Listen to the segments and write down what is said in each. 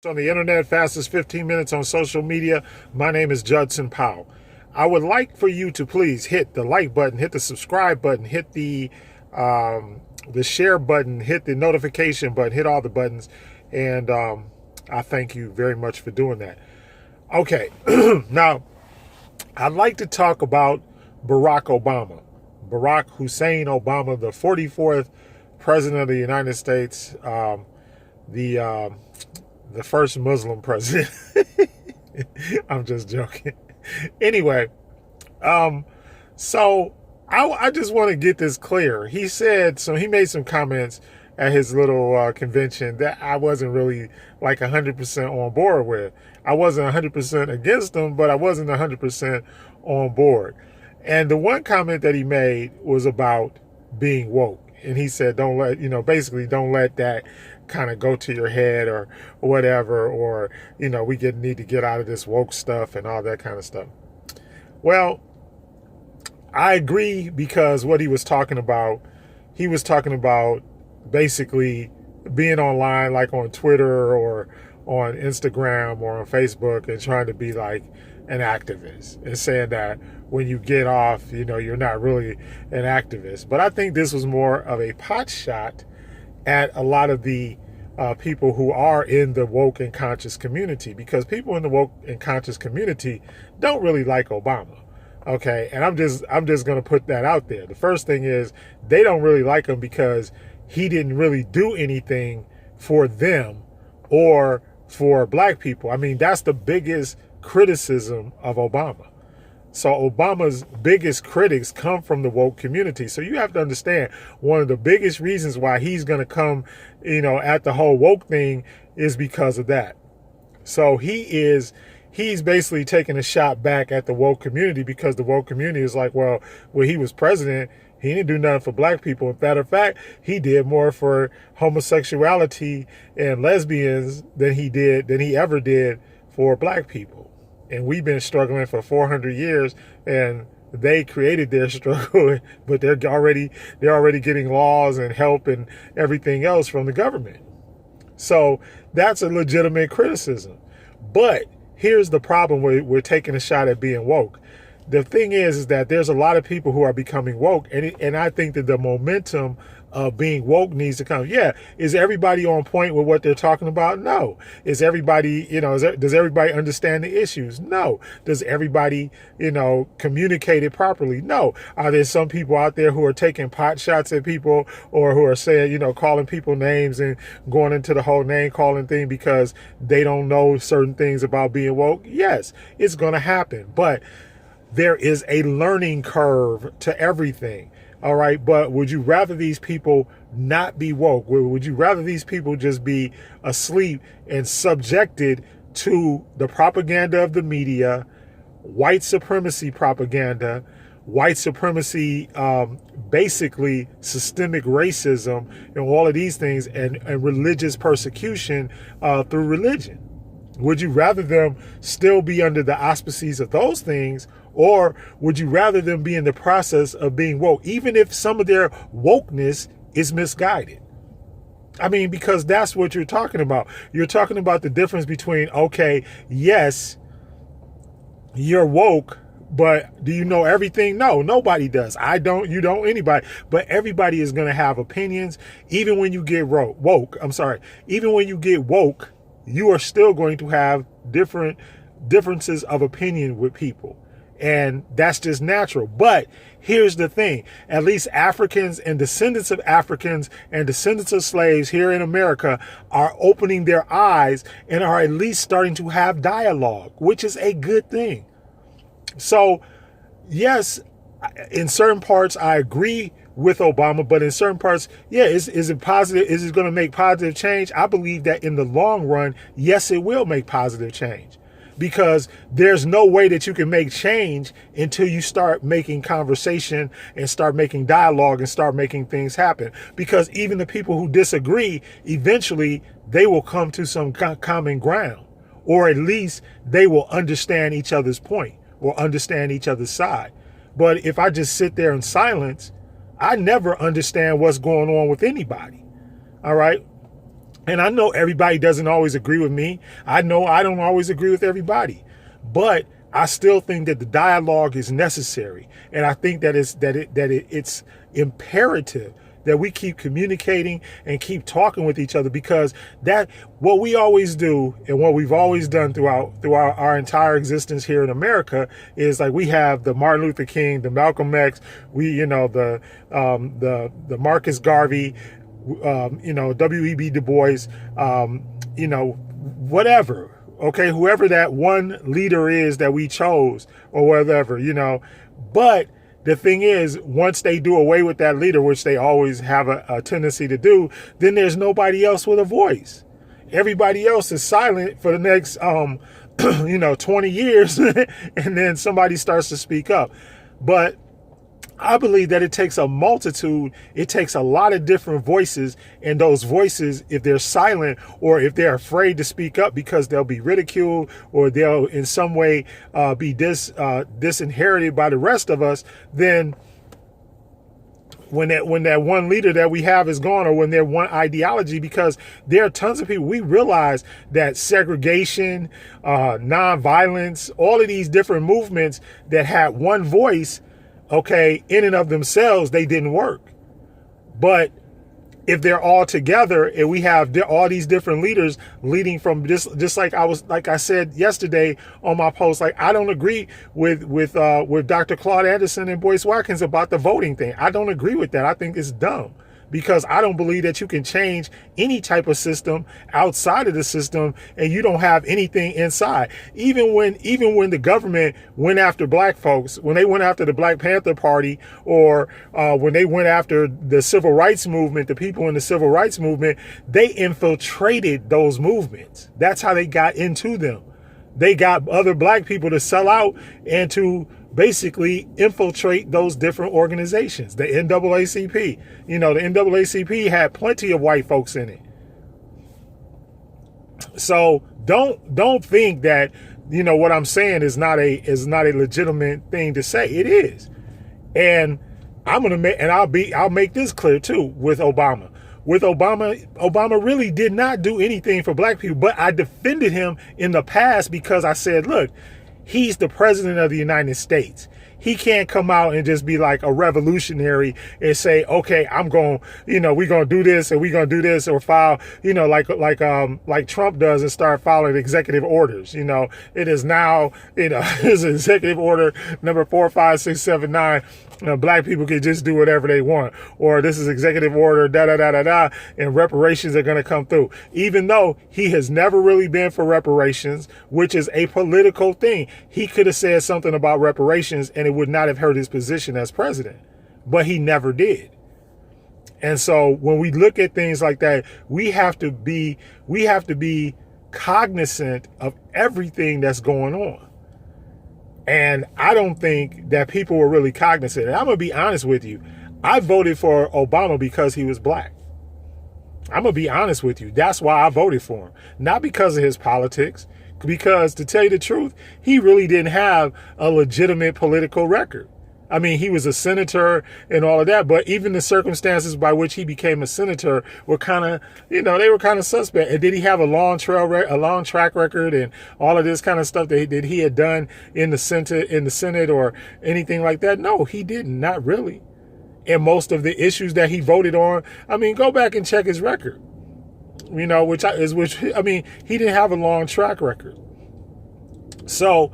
On the internet, fastest 15 minutes on social media. My name is Judson Powell. I would like for you to please hit the like button, hit the subscribe button, hit the share button, hit the notification button, hit all the buttons, and I thank you very much for doing that. Okay, now I'd like to talk about Barack Obama, Barack Hussein Obama, the 44th president of the United States, the the first Muslim president. I'm just joking. Anyway, so I just want to get this clear. He said, so he made some comments at his little convention that I wasn't really like 100% on board with. I wasn't 100% against him, but I wasn't 100% on board. And the one comment that he made was about being woke. And he said, don't let, basically don't let that kind of go to your head or whatever, or, we need to get out of this woke stuff and all that kind of stuff. Well, I agree, because what he was talking about basically being online, like on Twitter or on Instagram or on Facebook, and trying to be like an activist and saying that when you get off, you're not really an activist. But I think this was more of a pot shot at a lot of the people who are in the woke and conscious community, because people in the woke and conscious community don't really like Obama. Okay, and I'm just going to put that out there. The first thing is, they don't really like him because he didn't really do anything for them or for black people. I mean, that's the biggest criticism of Obama. So Obama's biggest critics come from the woke community. So you have to understand, one of the biggest reasons why he's going to come, at the whole woke thing is because of that. So he's basically taking a shot back at the woke community, because the woke community is like, well, when he was president, he didn't do nothing for black people. In matter of fact, he did more for homosexuality and lesbians than he ever did for black people. And we've been struggling for 400 years, and they created their struggle, but they're already getting laws and help and everything else from the government. So that's a legitimate criticism. But here's the problem: we're taking a shot at being woke. The thing is that there's a lot of people who are becoming woke, and I think that the momentum of being woke needs to come. Yeah, is everybody on point with what they're talking about? No. Is everybody, does everybody understand the issues? No. Does everybody, communicate it properly? No. Are there some people out there who are taking pot shots at people, or who are saying, calling people names and going into the whole name calling thing because they don't know certain things about being woke? Yes, it's going to happen. But there is a learning curve to everything. All right. But would you rather these people not be woke? Would you rather these people just be asleep and subjected to the propaganda of the media, white supremacy propaganda, white supremacy, basically systemic racism, and all of these things, and religious persecution through religion? Would you rather them still be under the auspices of those things, or would you rather them be in the process of being woke, even if some of their wokeness is misguided? I mean, because that's what you're talking about. You're talking about the difference between, okay, yes, you're woke, but do you know everything? No, nobody does. I don't, you don't, anybody. But everybody is going to have opinions. Even when you get even when you get woke, you are still going to have differences of opinion with people. And that's just natural. But here's the thing: at least Africans and descendants of Africans and descendants of slaves here in America are opening their eyes and are at least starting to have dialogue, which is a good thing. So, yes, in certain parts, I agree with Obama, but in certain parts, yeah, is it positive? Is it going to make positive change? I believe that in the long run, yes, it will make positive change. Because there's no way that you can make change until you start making conversation and start making dialogue and start making things happen. Because even the people who disagree, eventually they will come to some common ground, or at least they will understand each other's point or understand each other's side. But if I just sit there in silence, I never understand what's going on with anybody. All right. And I know everybody doesn't always agree with me. I know I don't always agree with everybody, but I still think that the dialogue is necessary. And I think that it's imperative that we keep communicating and keep talking with each other, because that what we always do and what we've always done throughout our entire existence here in America is, like, we have the Martin Luther King, the Malcolm X, the Marcus Garvey, W.E.B. Du Bois, whatever. Okay, whoever that one leader is that we chose or whatever, but the thing is, once they do away with that leader, which they always have a tendency to do, then there's nobody else with a voice. Everybody else is silent for the next, 20 years, and then somebody starts to speak up. But I believe that it takes a multitude, it takes a lot of different voices, and those voices, if they're silent or if they're afraid to speak up because they'll be ridiculed or they'll in some way be disinherited by the rest of us, then when that one leader that we have is gone, or when their one ideology, because there are tons of people, we realize that segregation, nonviolence, all of these different movements that had one voice, okay, in and of themselves, they didn't work. But if they're all together and we have all these different leaders leading from this, just like I said yesterday on my post, like, I don't agree with Dr. Claude Anderson and Boyce Watkins about the voting thing. I don't agree with that. I think it's dumb, because I don't believe that you can change any type of system outside of the system and you don't have anything inside. Even when the government went after black folks, when they went after the Black Panther Party, or when they went after the civil rights movement, the people in the civil rights movement, they infiltrated those movements. That's how they got into them. They got other black people to sell out and to basically infiltrate those different organizations. The NAACP, the NAACP had plenty of white folks in it. So don't think that, what I'm saying is not a legitimate thing to say. It is. And I'll make this clear too with Obama. With Obama really did not do anything for black people, but I defended him in the past because I said, look, he's the president of the United States. He can't come out and just be like a revolutionary and say, okay, we're going to do this and we're going to do this, or file, like Trump does, and start filing executive orders. It is now, it's executive order number 45679. Black people can just do whatever they want, or this is executive order, and reparations are going to come through. Even though he has never really been for reparations, which is a political thing. He could have said something about reparations and it would not have hurt his position as president, but he never did. And so when we look at things like that, we have to be cognizant of everything that's going on. And I don't think that people were really cognizant. And I'm going to be honest with you. I voted for Obama because he was black. I'm going to be honest with you. That's why I voted for him. Not because of his politics. Because, to tell you the truth, he really didn't have a legitimate political record. I mean, he was a senator and all of that, but even the circumstances by which he became a senator were kind of, they were kind of suspect. And did he have a long track record and all of this kind of stuff that he had done in the Senate or anything like that? No, he didn't. Not really. And most of the issues that he voted on, I mean, go back and check his record. He didn't have a long track record. So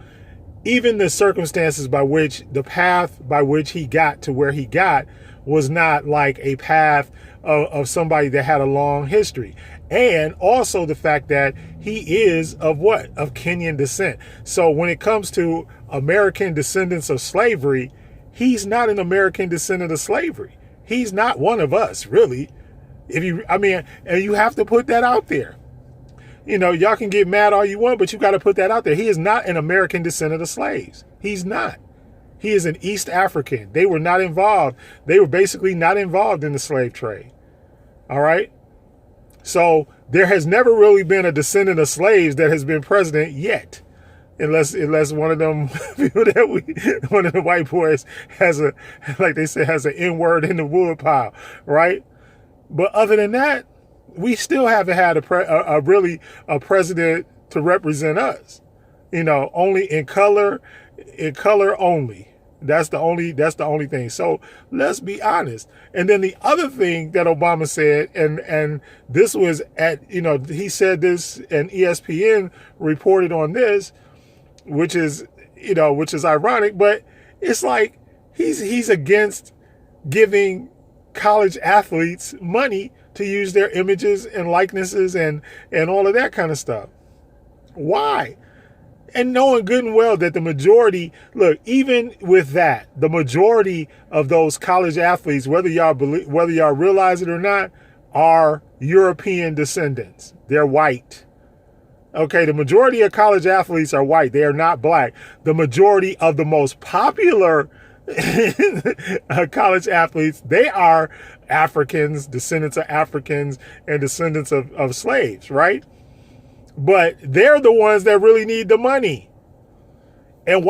even the circumstances the path by which he got to where he got was not like a path of somebody that had a long history. And also the fact that he is of Kenyan descent. So when it comes to American descendants of slavery, he's not an American descendant of slavery. He's not one of us, really. And you have to put that out there. Y'all can get mad all you want, but you got to put that out there. He is not an American descendant of slaves. He's not. He is an East African. They were not involved. They were basically not involved in the slave trade. All right. So there has never really been a descendant of slaves that has been president yet. Unless one of them people one of the white boys has has an N-word in the wood pile. Right. But other than that, we still haven't had a really a president to represent us. Only in color only. That's the only thing. So let's be honest. And then the other thing that Obama said, and this was he said this, and ESPN reported on this, which is ironic, but it's like he's against giving college athletes money to use their images and likenesses and all of that kind of stuff. Why? And knowing good and well that the majority, look, even with that, the majority of those college athletes, whether y'all realize it or not, are European descendants. They're white. Okay, the majority of college athletes are white. They are not black. The majority of the most popular college athletes, they are Africans, descendants of Africans, and descendants of slaves, right? But they're the ones that really need the money. And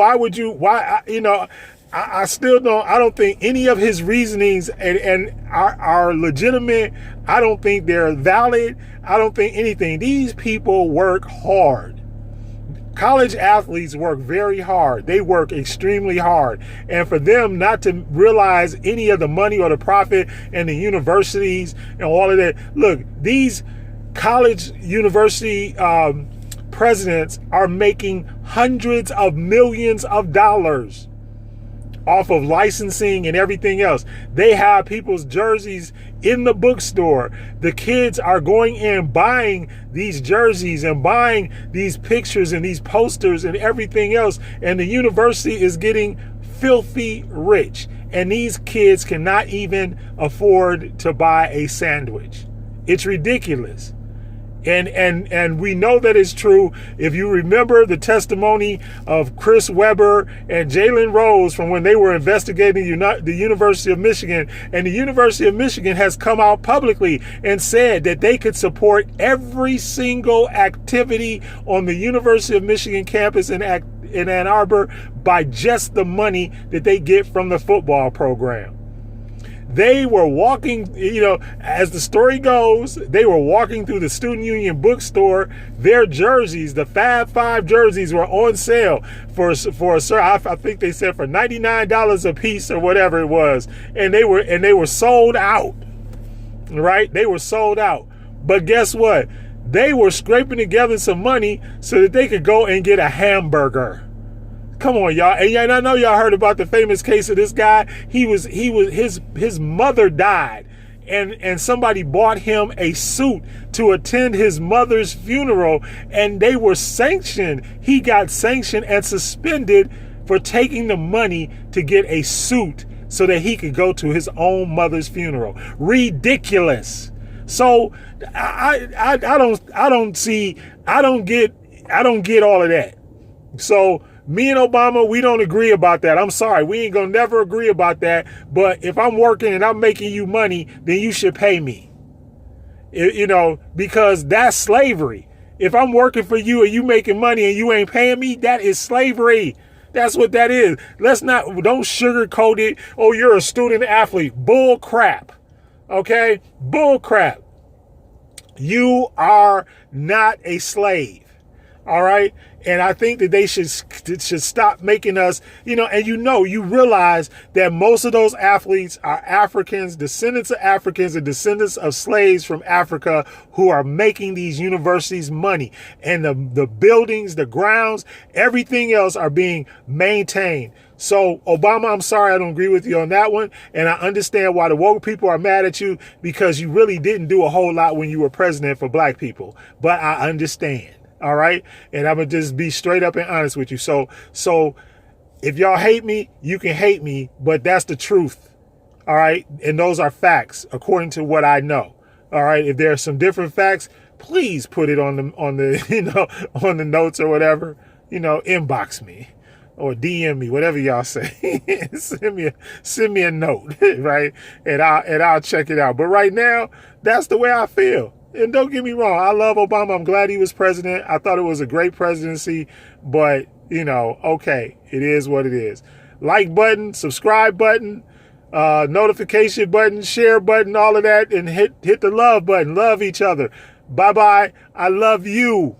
I still don't think any of his reasonings are legitimate. I don't think they're valid. I don't think anything. These people work hard. College athletes work very hard. They work extremely hard. And for them not to realize any of the money or the profit and the universities and all of that. Look, these college university presidents are making hundreds of millions of dollars off of licensing and everything else. They have people's jerseys in the bookstore. The kids are going in buying these jerseys and buying these pictures and these posters and everything else. And the university is getting filthy rich. And these kids cannot even afford to buy a sandwich. It's ridiculous. And we know that it's true. If you remember the testimony of Chris Webber and Jalen Rose from when they were investigating the University of Michigan, and the University of Michigan has come out publicly and said that they could support every single activity on the University of Michigan campus in Ann Arbor by just the money that they get from the football program. They were walking, as the story goes, they were walking through the Student Union bookstore. Their jerseys, the Fab Five jerseys, were on sale for I think they said for $99 a piece or whatever it was, and they were sold out. Right? They were sold out. But guess what? They were scraping together some money so that they could go and get a hamburger. Come on, y'all. And I know y'all heard about the famous case of this guy. His mother died, and somebody bought him a suit to attend his mother's funeral, and they were sanctioned. He got sanctioned and suspended for taking the money to get a suit so that he could go to his own mother's funeral. Ridiculous. So I don't get all of that. So me and Obama, we don't agree about that. I'm sorry. We ain't going to never agree about that. But if I'm working and I'm making you money, then you should pay me. Because that's slavery. If I'm working for you and you making money and you ain't paying me, that is slavery. That's what that is. Don't sugarcoat it. Oh, you're a student athlete. Bull crap. Okay? Bull crap. You are not a slave. All right? And I think that they should stop making us, and you realize that most of those athletes are Africans, descendants of Africans and descendants of slaves from Africa who are making these universities money. And the buildings, the grounds, everything else are being maintained. So, Obama, I'm sorry, I don't agree with you on that one. And I understand why the woke people are mad at you, because you really didn't do a whole lot when you were president for black people. But I understand. All right. And I'm going to just be straight up and honest with you. So if y'all hate me, you can hate me, but that's the truth. All right. And those are facts according to what I know. All right. If there are some different facts, please put it on the notes or whatever, inbox me or DM me, whatever y'all say. send me a note. Right. And I'll check it out. But right now, that's the way I feel. And don't get me wrong, I love Obama. I'm glad he was president. I thought it was a great presidency. But, okay, it is what it is. Like button, subscribe button. notification button, share button, all of that, and hit the love button. Love each other. Bye-bye. I love you.